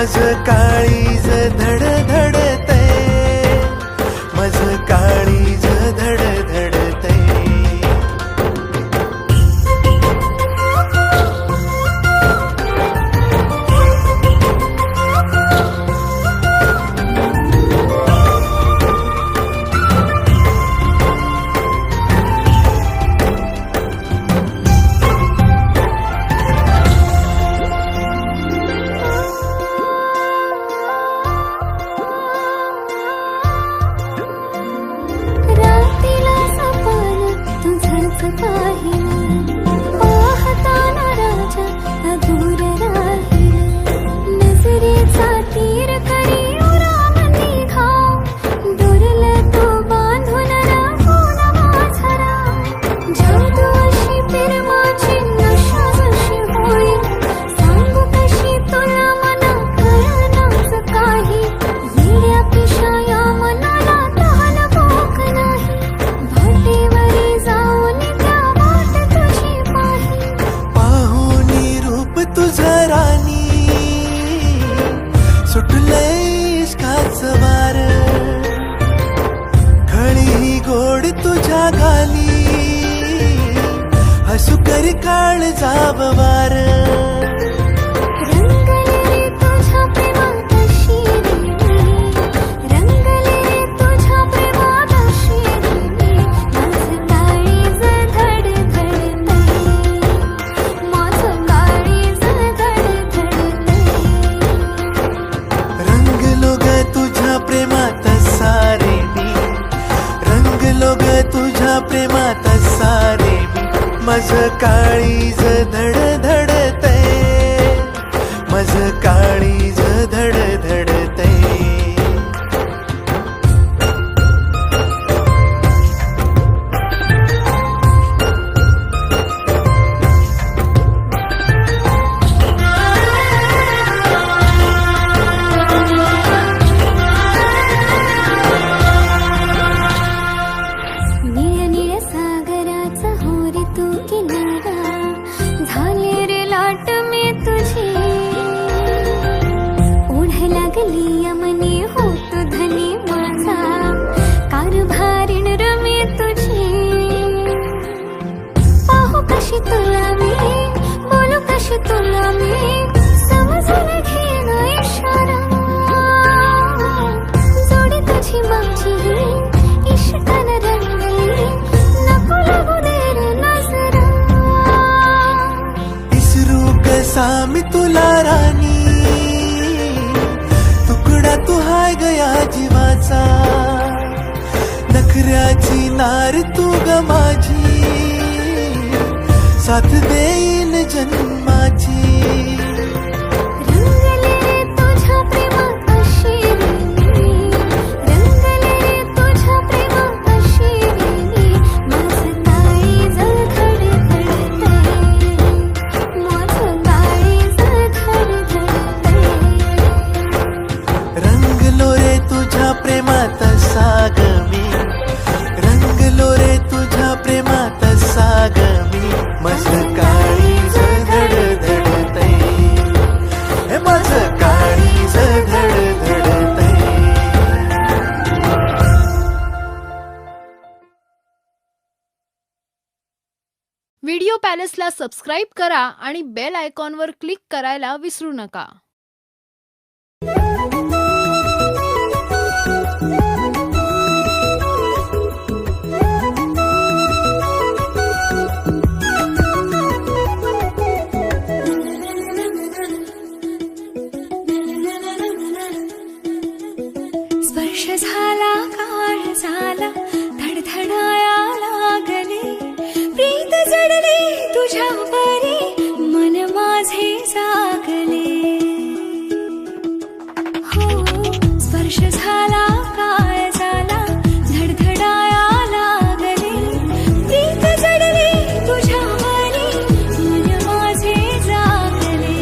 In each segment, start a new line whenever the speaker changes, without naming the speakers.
माझं काळीज धडधडतय, माझं काळीज धडधडतय. माझं काळीज धडधडतय, माझं काळीज धडधडतय. मी तुला राणी, तुकडा तू हाय गया जीवाचा, नखऱ्याची नार तू ग माझी, साथ देईन जन्माची.
व्हिडिओ पॅलेसला सबस्क्राईब करा आणि बेल आयकॉनवर क्लिक करायला विसरू नका.
स्पर्श झाला, काळ झाला, धडधडाया लागले, प्रीत जडले तुझ्यावरी, मन माझे जागले. हो स्पर्श झाला, काळ झाला, धडधडाया लागले, प्रीत जडले तुझ्यावरी, मन माझे जागले.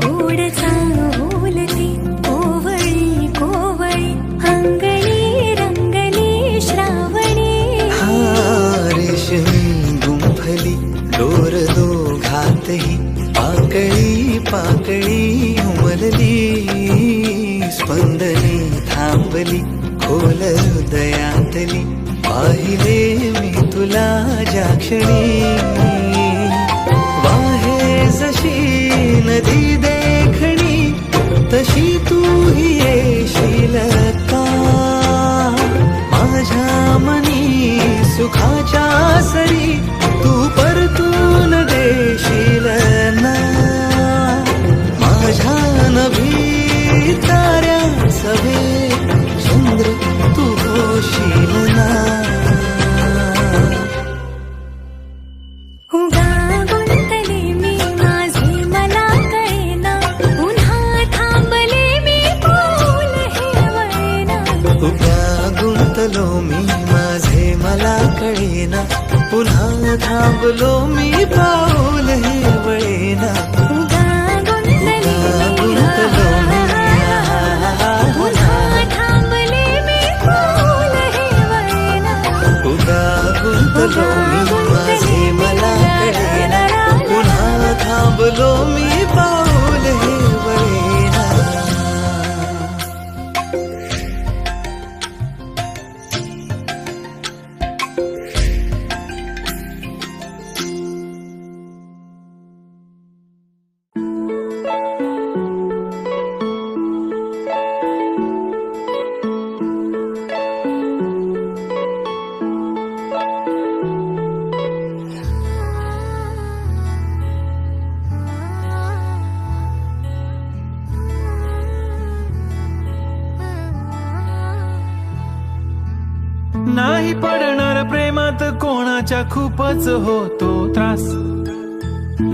गोडचा ओलती कोवळी कोवळी अंगणी रंगली श्रावणी
रेशमी गुंफली डोर दोघातही पाकळी पाकळी उमलली स्पंदने थांबली खोल हृदयातली पाहिले मी तुला ज्या क्षणी वाहे जशी नदी देखणी तशी तू ही येशील का माझ्या मनी सुखाच्या सरी तू परतून देशील ना माझ्या नभी ताऱ्या सभे चंद्र तू होशील ना
उगा गुंतले मी माझे मला कळेना पुन्हा थांबले मी पाऊल हे वळेना
उभ्या गुंतलो मी माझे मला कळेना पुन्हा थांबलो मी पाऊल हे वळेना
उगा गुंतले मी पुन्हा थांबले मी पाऊल हे वळेना
उभ्या गुंतलो मी माझे मला कळेना पुन्हा थांबलो मी पाऊल हे वळेना
नाही पडणार प्रेमात कोणाच्या खूपच होतो त्रास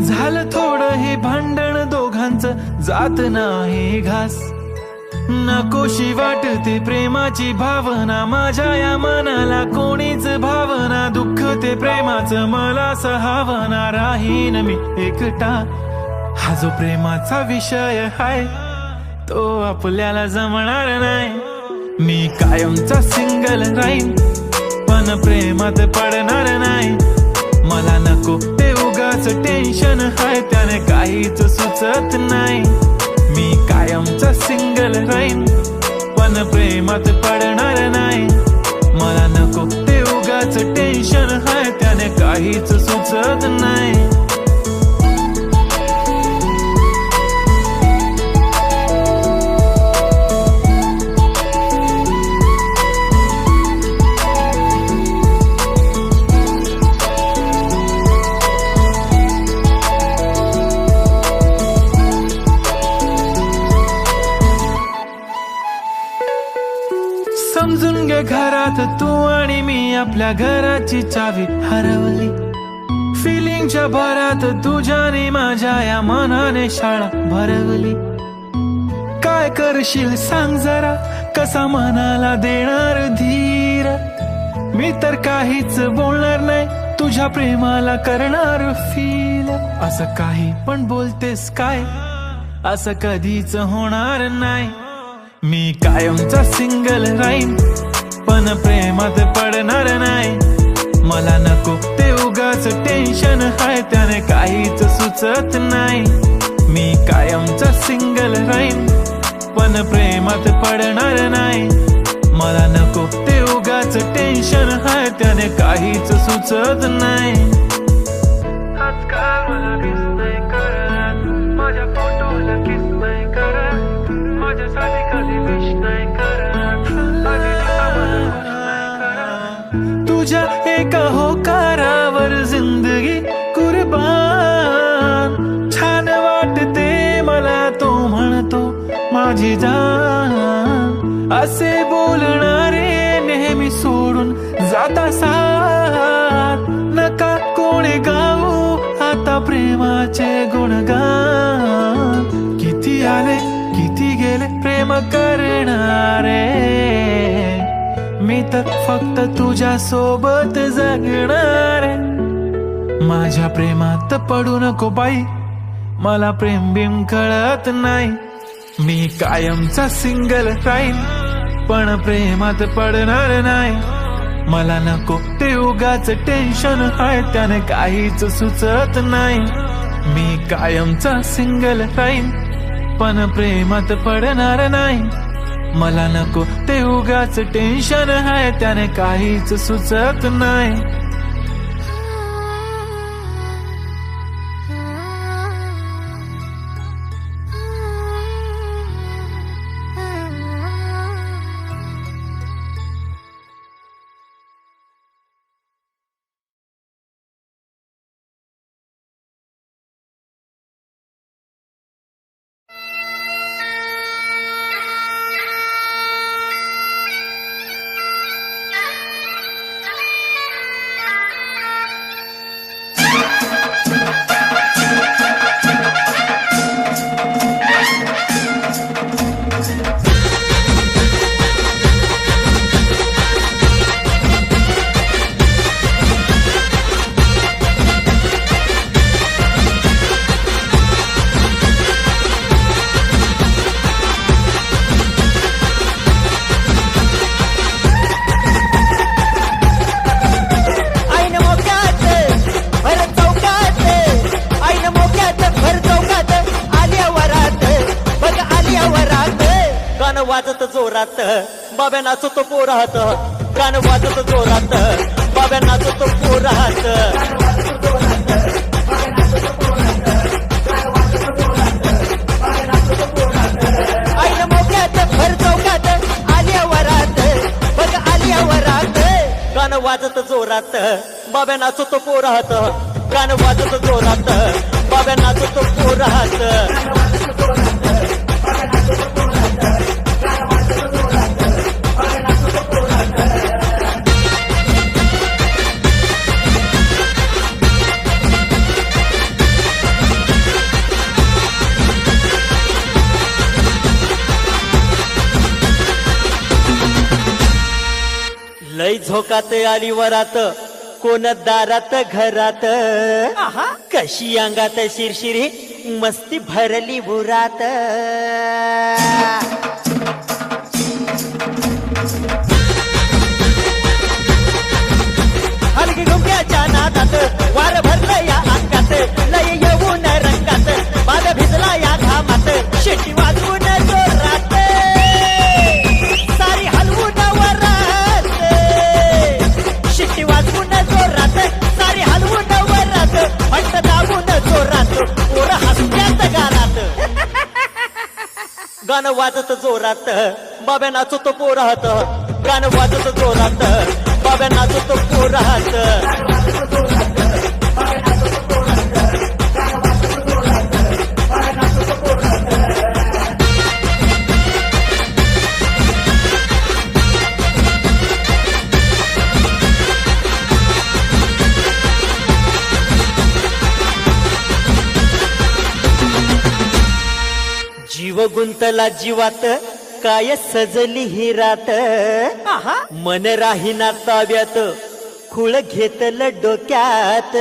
झालं थोडं हे भांडण दोघांचं जात नाही घास नकोशी वाटते प्रेमाची भावना माझ्या या मनाला कोणीच भावना दुःख ते प्रेमाचं मला सहावना राहीन मी एकटा हा जो प्रेमाचा विषय आहे तो आपल्याला जमणार नाही मी कायमचा सिंगल राहीन पण प्रेमात पडणार नाही मला नको ते उगाच टेन्शन हाय त्याने काहीच सुचत नाही मी कायमचा सिंगल राहीन पण प्रेमात पडणार नाही मला नको ते उगाच टेन्शन हाय त्याने काहीच सुचत नाही समजून घे घरात तू आणि मी आपल्या घराची चावी हरवली फिलिंगच्या भरात तुझ्याने माझ्या या मनाने शाळा भरवली काय करशील सांग जरा कसा मनाला देणार धीर मी तर काहीच बोलणार नाही तुझ्या प्रेमाला करणार फील असं काही पण बोलतेस काय असं कधीच होणार नाही मी कायमचा सिंगल राहीन पण प्रेमात पडणार नाही मला नको ते उगाच टेन्शन हाय त्याने काहीच सुचत नाही मी कायमचा सिंगल राहीन पण प्रेमात पडणार नाही मला नको ते उगाच टेन्शन हाय त्याने काहीच सुचत नाही आजकाल मला किस नाही करत माझ्या फोटोला किस नाही करत माझ्यासाठी कधी विश नाही करत तुझ्या एका होकारावर जिंदगी कुर्बान छान वाटते मला तो म्हणतो माझी जान असे बोलणारे नेहमी सोडून जाता साथ नका कोणी गाऊ आता प्रेमाचे गुणगान किती आले किती गेले प्रेम करणारे मी तर फक्त तुझ्या सोबत जगणार माझ्या प्रेमात पडू नको बाई मला प्रेम बिम कळत नाही. मी कायमचा सिंगल राहील, पण प्रेमात पडणार नाही. मला नको ते उगाच टेन्शन आहे, त्याने काहीच सुचत नाही. मी कायमचा सिंगल राहील, पण प्रेमात पडणार नाही. मला नको ते उगाच टेन्शन आहे, त्याने काहीच सुचत नाही.
वाजत जोरात बाब्या नाचतो पोरात, गाणं वाजत जोरात बाब्या नाचतो पोरात. आईन मोक्यात भर चौकात आलिया वरात, बघ आलिया वरात. गाणं वाजत जोरात बाब्या नाचतो पोरात, गाणं वाजत जोरात बाब्या नाचतो पोरात. लय झोकात आली वरात, कोण दारात घरात. कशी अंगात शिरशिरी मस्ती भरली बुरात. हलगी घुमक्याच्या नादात वार भरलं या अंगात, लय येऊन रंगात बाग भिजला या घामात. शेती वाजवून जोरात सारी हलवून वरात, शिट्टी वाजवून जोरात सारी हलवून वरात. हट्ट दाबून जोरात पोर हसत्यात गारात. गाणं वाजत जोरात बाब्या नाचतो पोरात, गाणं वाजत जोरात बाब्या नाचतो पोरात. जीव गुंतला जीवात काय सजली ही रात. मन राहीना ताब्यात खुळ घेतलं डोक्यात.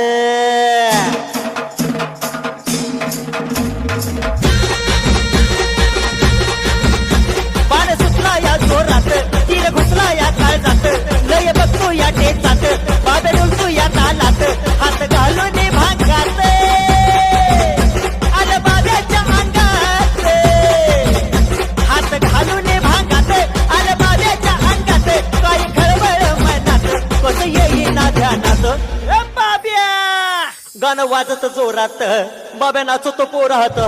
पान सुटला या जोरात, तीर घुसला या काळजात. लय बघतो या टेचात बाबे डोलतो या तालात. हात घालून भांगात आलं बाब्याच्या अंगात, हात घालून भांगात आलं बाब्याच्या अंगात. काही खळबळ मनात कसं येईना ध्यानात. बाब्या गाणं वाजत जोरात बाब्या नाचतो पोरात,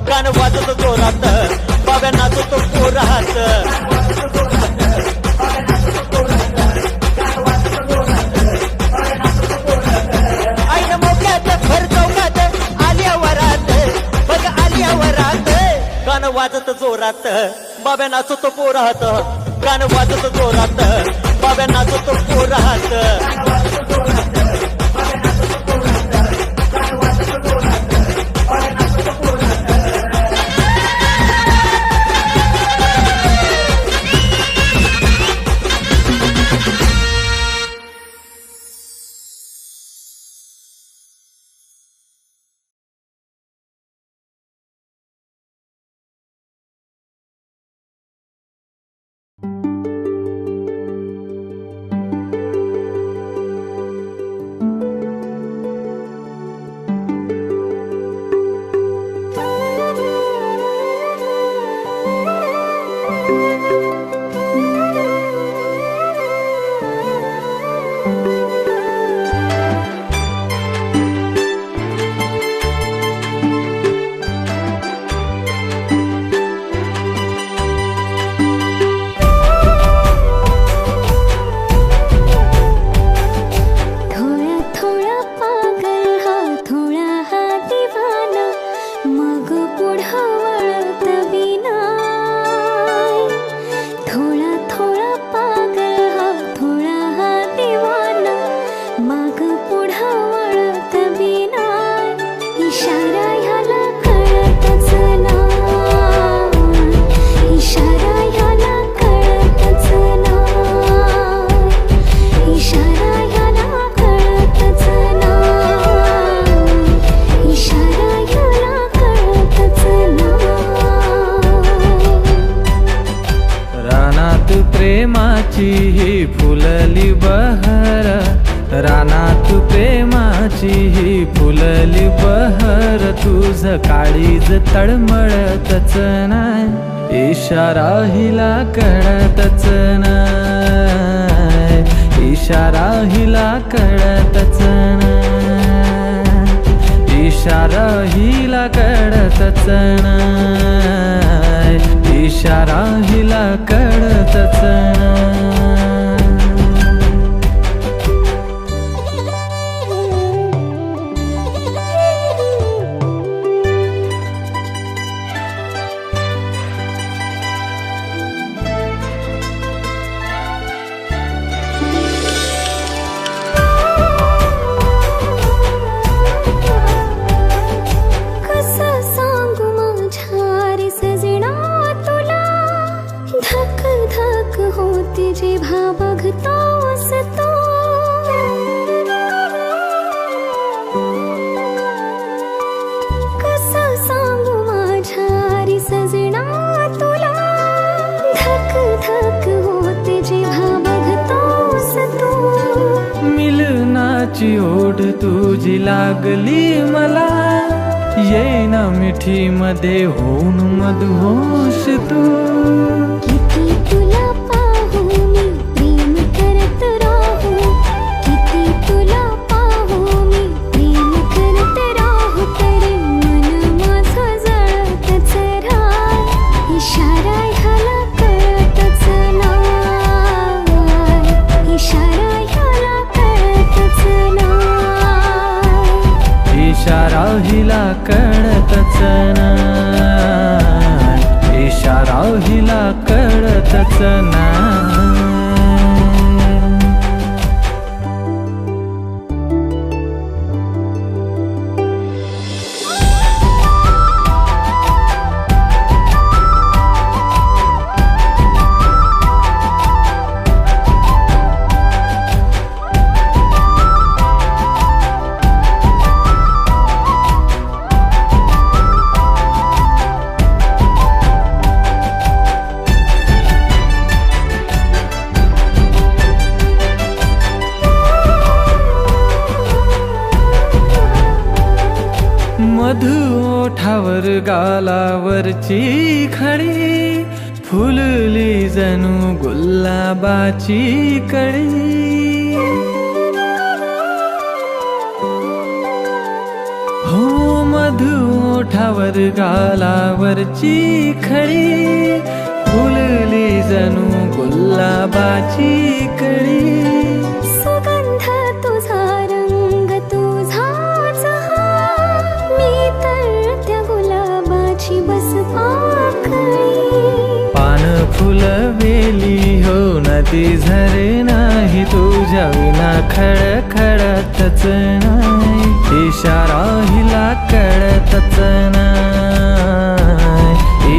गाणं वाजत जोरात बाब्या नाचतो पोरात. आईन मोक्यात भर चौकात आलिया वरात, बघ आलिया वरात. गाणं वाजत जोरात बाब्या नाचतो पोरात, गाणं वाजत जोरात बाब्या नाचतो पोरात.
प्रेमाची ही फुलली बहर, तुझ काळीज तळमळतच नाय, इशारा हिला कळतच नाय, इशारा हिला कळतच नाय, इशारा हिला कळतच नाय, इशारा हिला कळतच नाय.
कसं सांगू माझ्या रे सजना तुला, धक धक होते जेव्हा बघतोस तू. कसं सांगू माझ्या रे सजना तुला, धक धक होते जेव्हा बघतोस तू.
मिलनाची ओढ तुझी लागली मला, येईना मिठी मध्ये होऊन मधुहोश तू.
किती तुला पाहू मी प्रेम करत राहू, किती तुला पाहू मी प्रेम करत राहू, तरी मन माझं जळतच राह, इशारा ह्याला कळतच नाय, इशारा ह्याला कळतच नाय,
इशारा हिला कळतच नाय, इशारा हिला कळतच नाय. मधु ओठावर गालावरची खडी, फुलली जणू गुलाबाची कळी. हो मधु ओठावर गालावरची खडी, फुलली जणू गुलाबाची कळी.
सुगंध तुझा रंग तुझाच हा, मी तर त्या गुलाबाची बस पाकळी.
पान फुल वेली हो नदी झरे नाही, तुझ्या विना खडखडतच नाही, इशारा हिला कळतच नाय,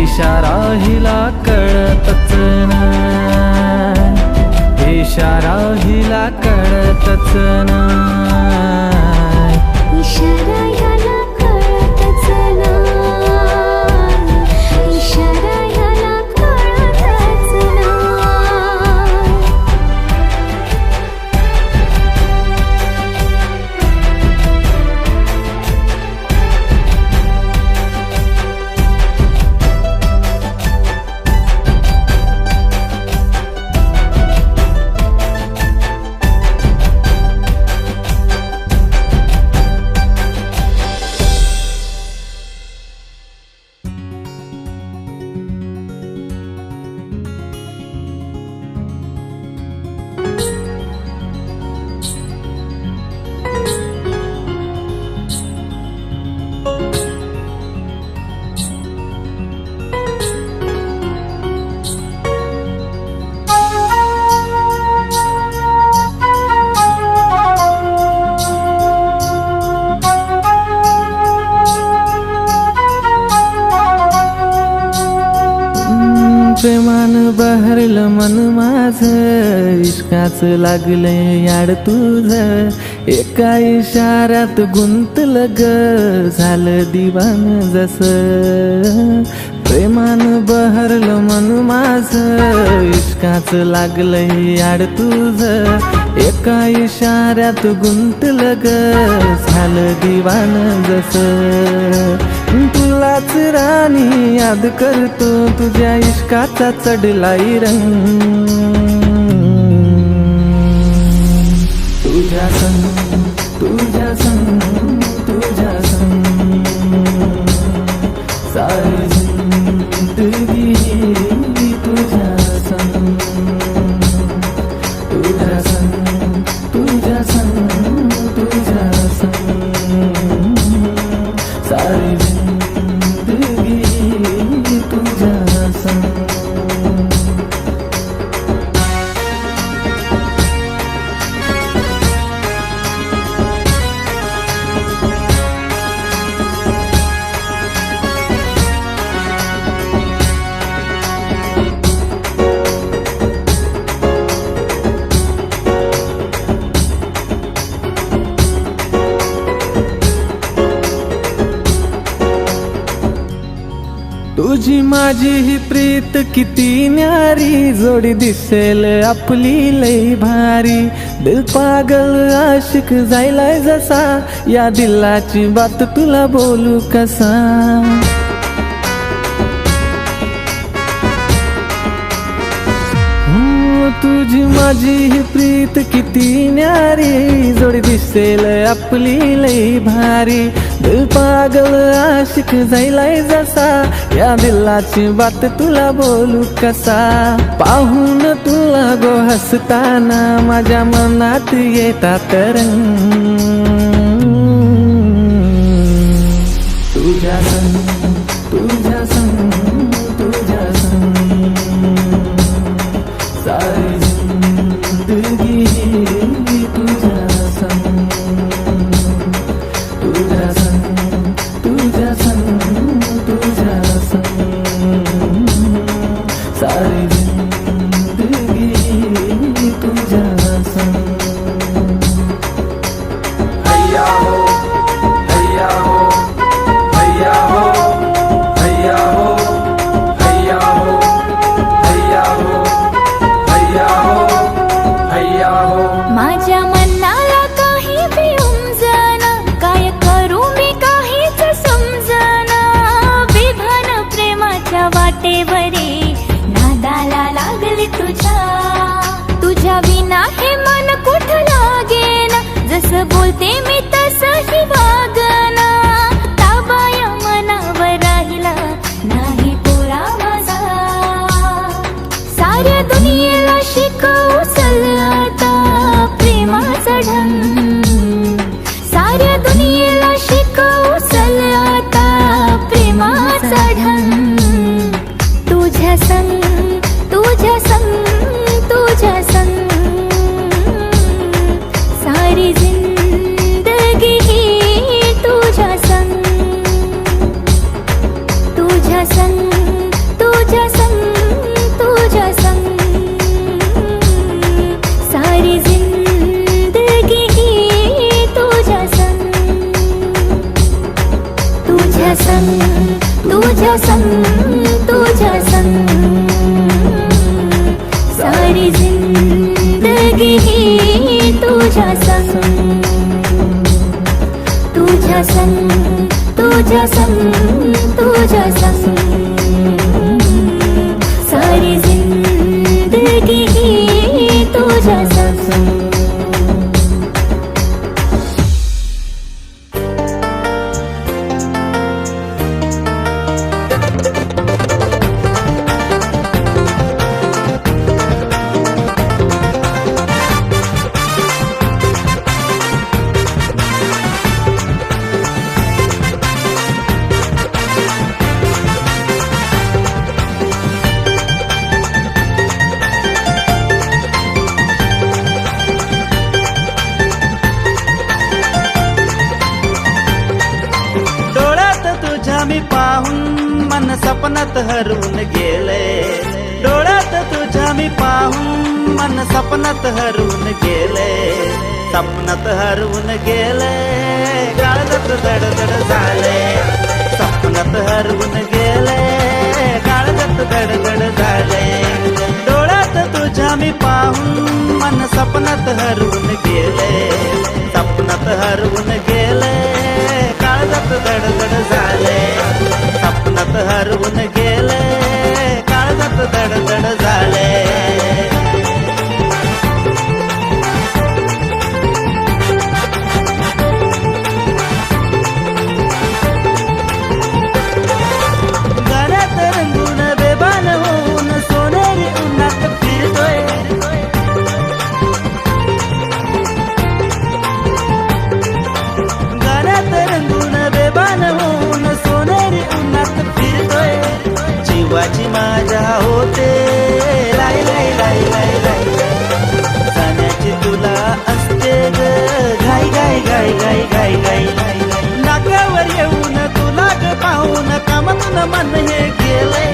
इशारा हिला कळतच नाय, इशारा हिला कळतच नाय,
इशारा ह्याला कळतच नाय, इशारा ह्याला कळतच नाय.
प्रेमान बहरलं मन माझं, इश्काच लागले याड तुझं, एका इशाऱ्यात गुंतलं ग, झालं दिवान जसं. प्रेमान बहरलं मन माझं, इश्काच लागलंय याड तुझं, एका इशाऱ्यात गुंतलं ग, झालं दिवान जसं. तुलाच राणी याद करतो, तुझ्या इश्काचा चढलाय रंग. तुझ्या संग, तुझ्या संग, तुझ्या संग सारी जिंदगी तुझ्या संग. तुझ्या संग, तुझ्या संग, तुझ्या संग सारी जिंदगी तुझ्या संग. तुझी माझी ही प्रीत किती न्यारी, जोडी दिसेल आपली लई भारी. दिल पागल आशिक जायलाय जसा, या दिलाची बात तुला बोलू कसा. तुझी माझी ही प्रीत किती न्यारी, जोडी दिसेल आपली लई भारी. दिल पागल आशिक जायलाय जसा, या दिलाची बात तुला बोलू कसा. पाहून तुला गो हसताना, माझ्या मनात येतात रंग. तुझ्या संग, तुझ्या संग, तुझ्या संग सारी जिंदगी तुझ्या संग. तुझ्या संग, तुझ्या संग, तुझ्या संग सारी जिंदगी तुझ्या संग. हैया हो, हैया हो, हैया हो, हैया हो, हैया हो, हैया हो, हैया हो, हैया हो.
माझ्या मनाला काही बिउमजना, काय करू मी काहीच समजना. विभान प्रेमाच्या वाटेवरी नादाला लागली तुझ्या. तुझ्या विना हे मन कुठं लागेना, जसं बोलते मी तसंही वागना. ताबाया मनावर राहिला नाही पोरा माझा, साऱ्या दुनियेला शिकवू चल आता प्रेमाचा ढंग. साऱ्या दुनियेला शिकवू चल आता प्रेमाचा ढंग. तुझ्या संग, तुझ्या संग, तुझ्या संग सारी जिंदगी तुझ्या संग. तुझ्या संग, तुझ्या संग, तुझ्या संग सारी जिंदगी तुझ्या संग. तुझ्या संग, तुझ्या संग, तुझ्या संग सारी जिंदगी तुझ्या संग. तुझ्या संग, तुझ्या संग, तुझ्या संग सारी जिंदगी तुझ्या संग.
मन सपनात हरवून गेले. डोळ्यात तुझ्या मी पाहून मन सपनात हरवून गेले. सपनात हरवून गेले, गाळत दडदड झाले. सपनात हरवून गेले, सपनात हरवून गेले, सपनात हरवून गेले, काळजात धडधड झाले, सपनात हरवून गेले, काळजात धडधड झाले. गाण्यात रंगून बेभान होऊन सोनेरी उन्हात फिरतोय, गाण्यात रंगून बेभान होऊन सोनेरी उन्हात फिरतोय. जीवाची माझ्या होते लाई लाई लाई लाई लाई, जाण्याची तुला असते ग घाई घाई घाई घाई घाई घाई. नाकावर येऊन तुला ग पाहून कामातून मन हे गेलंय,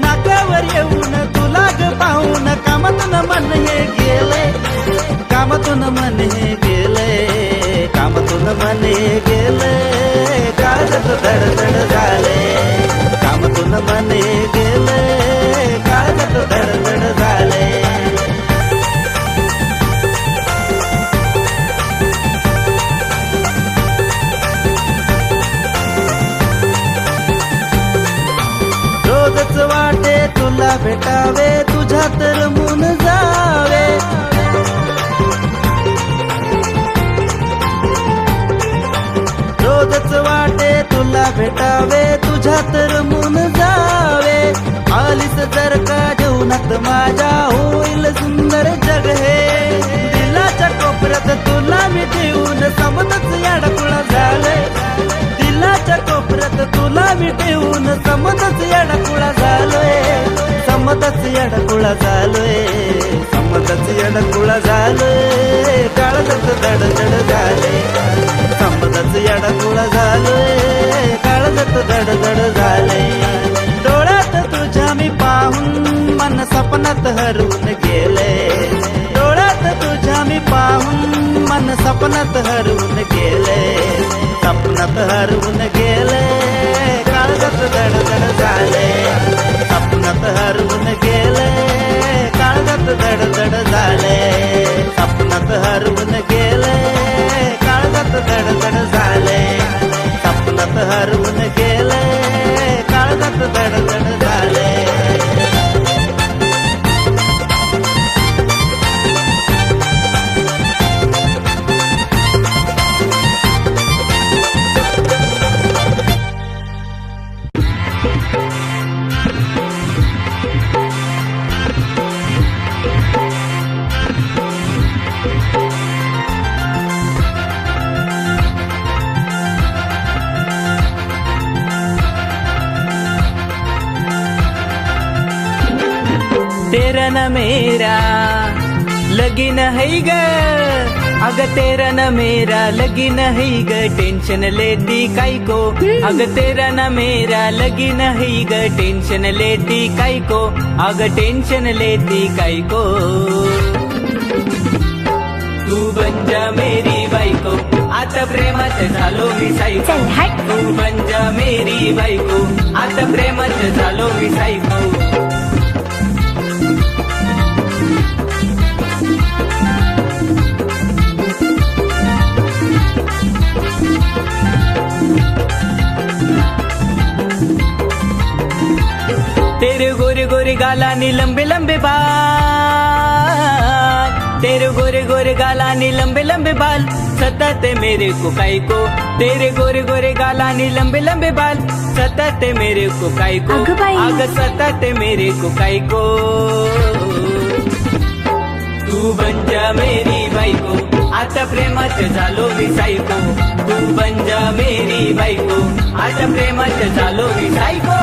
नाकावर येऊन तुला ग पाहून कामातून मन हे गेलंय, कामातून मन हे गेलंय, कामातून मन हे गेलंय, काळजात धडधड झाले, कामातून मन हे गेलंय, काळजात धडधड झाले. रोजच वाटे तुला भेटावे, तुझ्यात रमून जावे, रोजच वाटे तुला भेटावे, तुझ्यात रमून जावे. आलीस जर का जीवनात माझ्या होईल सुंदर जग हे, दिलाच्या कोपऱ्यात तुला मी ठेवून समजच याडकुळा झालंय, दिलाच्या कोपऱ्यात तुला मी ठेवून समजच याडकुळा झालोय, समजच याडकुळा झालोय, समजच याडकुळा झालोय, काळजात धडधड झाले, समजच याडकुळा झालोय, काळजात धडधड झाले. डोळ्यात तुझ्या मी पाहून मन सपनात हरवून गेले, डोळ्यात तुझ्या मी पाहून मन सपनात हरवून गेले, सपनात हरवून गेले, काळजात धडधड झाले, सपनात हरवून गेले, काळजात धडधड झाले, सपनात हरवून गेले, काळजात धडधड झाले, सपनात हरवून गेले, काळजात धडधड झाले. तेरा न मेरा लगीन है ग, अग तेरा न मेरा लगीन है ग, टेंशन लेती काई को, अग तेरा न मेरा लगीन है ग, टेंशन लेती काई को, अग टेंशन लेती काई को. तू बन जा मेरी बायको, आता प्रेमात झालो मी सायको, तू बन जा मेरी बायको, आता प्रेमात झालो मी सायको. तेरे गोरे गोरे गालानी लंबे लंबे बाल, तेरे गोरे गोरे गालानी लंबे लंबे बाल, सताते मेरे को काई को, तेरे गोरे गोरे गालानी लंबे लंबे बाल, सताते मेरे को काई को,
अगं बाई.
अगं सताते मेरे को काई को. तू बन जा मेरी बायको, आता प्रेमात झालो मी सायको, तू बन जा मेरी बायको, आता प्रेमात झालो मी सायको.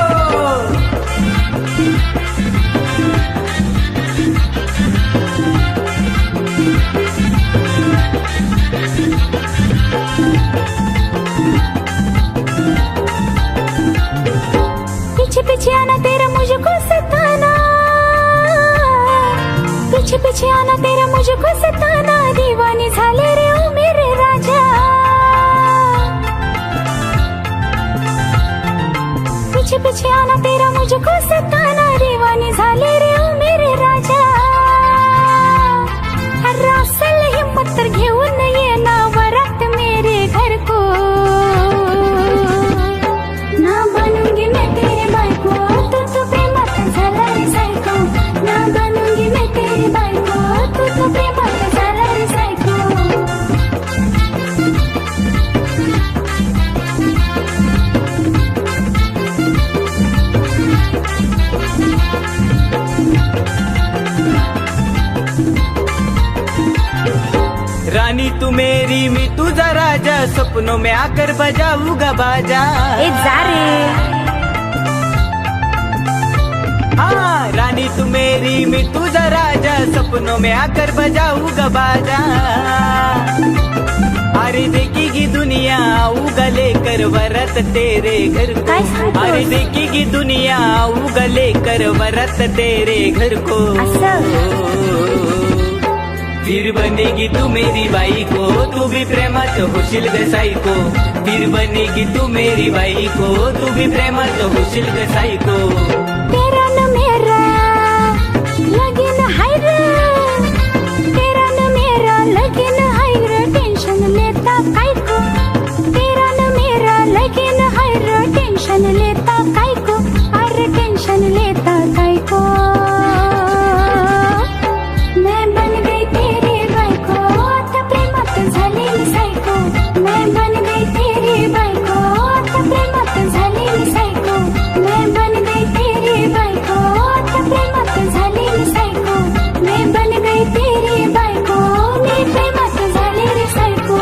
पीछे पीछे आना तेरा मुझको सताना, पीछे पीछे आना तेरा मुझको सताना, दीवानी झाले रे ओ मेरे राजा. पीछे पीछे आना तेरा मुझको सताना, दीवानी झाले रे ओ मेरे राजा. हर
तू मेरी मी तुझा राजा सपनों में आकर बजाऊंगा बाजा
ए जा रे
हाँ रानी तू मेरी मी तुझा राजा सपनों में आकर बजाऊंगा बाजा अरे देखेगी दुनिया आऊंगा लेकर वरत तेरे घर को
काय सांगतोस?
अरे देखेगी दुनिया आऊंगा लेकर वरत तेरे घर को फिर बनेगी तू मेरी बाई को तू भी प्रेमात होशील ग साई को फिर बनेगी तू मेरी बाई को तू भी प्रेमात होशील ग साई को
तेरा न मेरा लगीन हाय रे तेरा न मेरा लगीन हाय रे टेन्शन लेता काय को तेरा न मेरा लगीन हाय रे टेन्शन लेता काय को अरे टेन्शन लेता काय को मैं बन गई तेरी बायको आता प्रेमात झाली मी सायको मैं बन गई तेरी बायको आता प्रेमात झाली मी सायको मैं बन गई तेरी बायको आता प्रेमात झाली मी सायको मैं बन गई तेरी बायको मी प्रेमात झाली रे सायको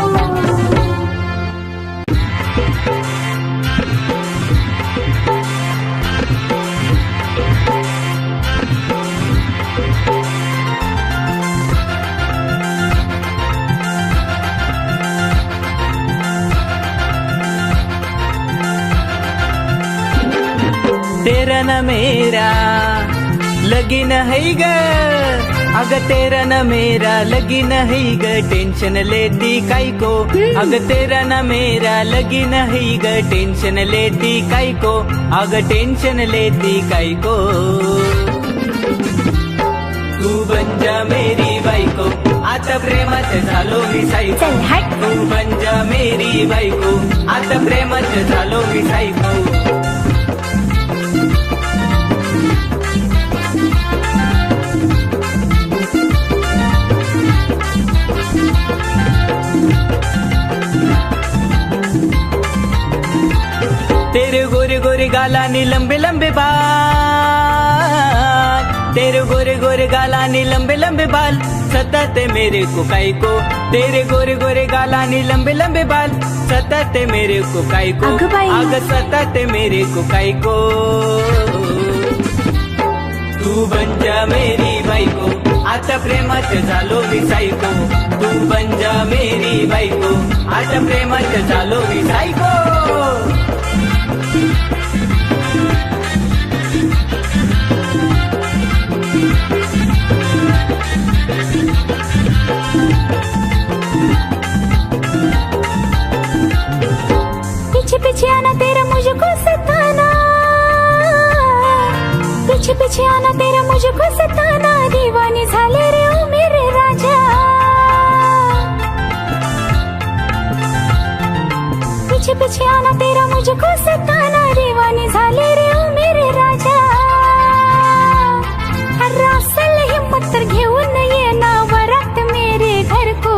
तेरा न मेरा लगीन है ग अग तेरा न मेरा लगीन है ग टेंशन लेती काय को अग तेरा न मेरा लगीन है ग टेंशन लेती काय को अग टेंशन लेती काय को तू बन जा मेरी बायको आता प्रेमात झालो मी सायको
चल हट
तू बन जा मेरी बायको आता प्रेमात झालो मी सायको तेरे गोरे गोरे गालानी लंबे लंबे बाल तेरे गोरे गोरे गालानी लंबे लंबे बाल सताते मेरे को काय को तेरे गोरे गोरे गालानी लंबे लंबे बाल सताते मेरे को काय को
अगं बाई.
अग सताते मेरे को काय को तू बन जा मेरी बायको आता प्रेमात झालो मी सायको तू बन जा मेरी बायको आता प्रेमात झालो मी सायको
पीछे पीछे आना तेरा मुझको सताना पीछे पीछे आना तेरा मुझको सताना दीवानी झाले रे ओ मेरे राजा पीछे पीछे आना तेरा मुझको सताना दीवानी झाले रे ओ मेरे राजा रासल हिम्मत तर घेऊन ये ना वरात मेरे घर को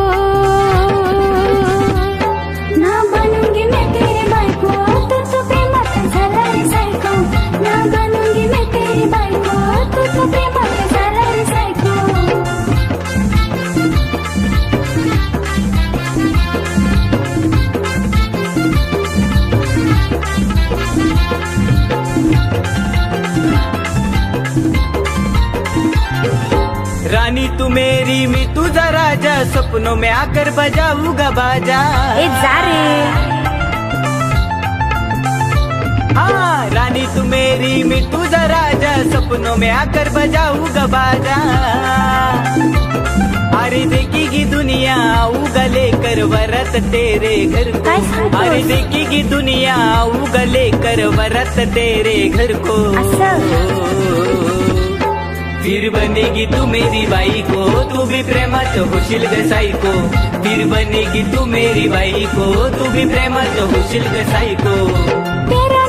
ना बनूंगी मैं तेरी बायको तू तो प्रेमात झाला रे सायको ना बनूंगी मैं तेरी बायको तू तो प्रेमात झाला रे सायको
रानी तू मेरी मी तुझा राजा सपनों में आकर बजाऊंगा बाजा
ए जा रे
हाँ रानी तू मेरी मी तुझा राजा सपनों में आकर बजाऊंगा बाजा अरे देखेगी दुनिया आऊंगा लेकर वरत तेरे घर को
काय सांगतोस?
अरे देखेगी दुनिया आऊंगा लेकर वरत तेरे घर को फिर बनेगी तू मेरी बाई को तू भी प्रेमात होशील ग साई को फिर बनेगी तू मेरी बाई को तू भी प्रेमात होशील ग साई को
तेरा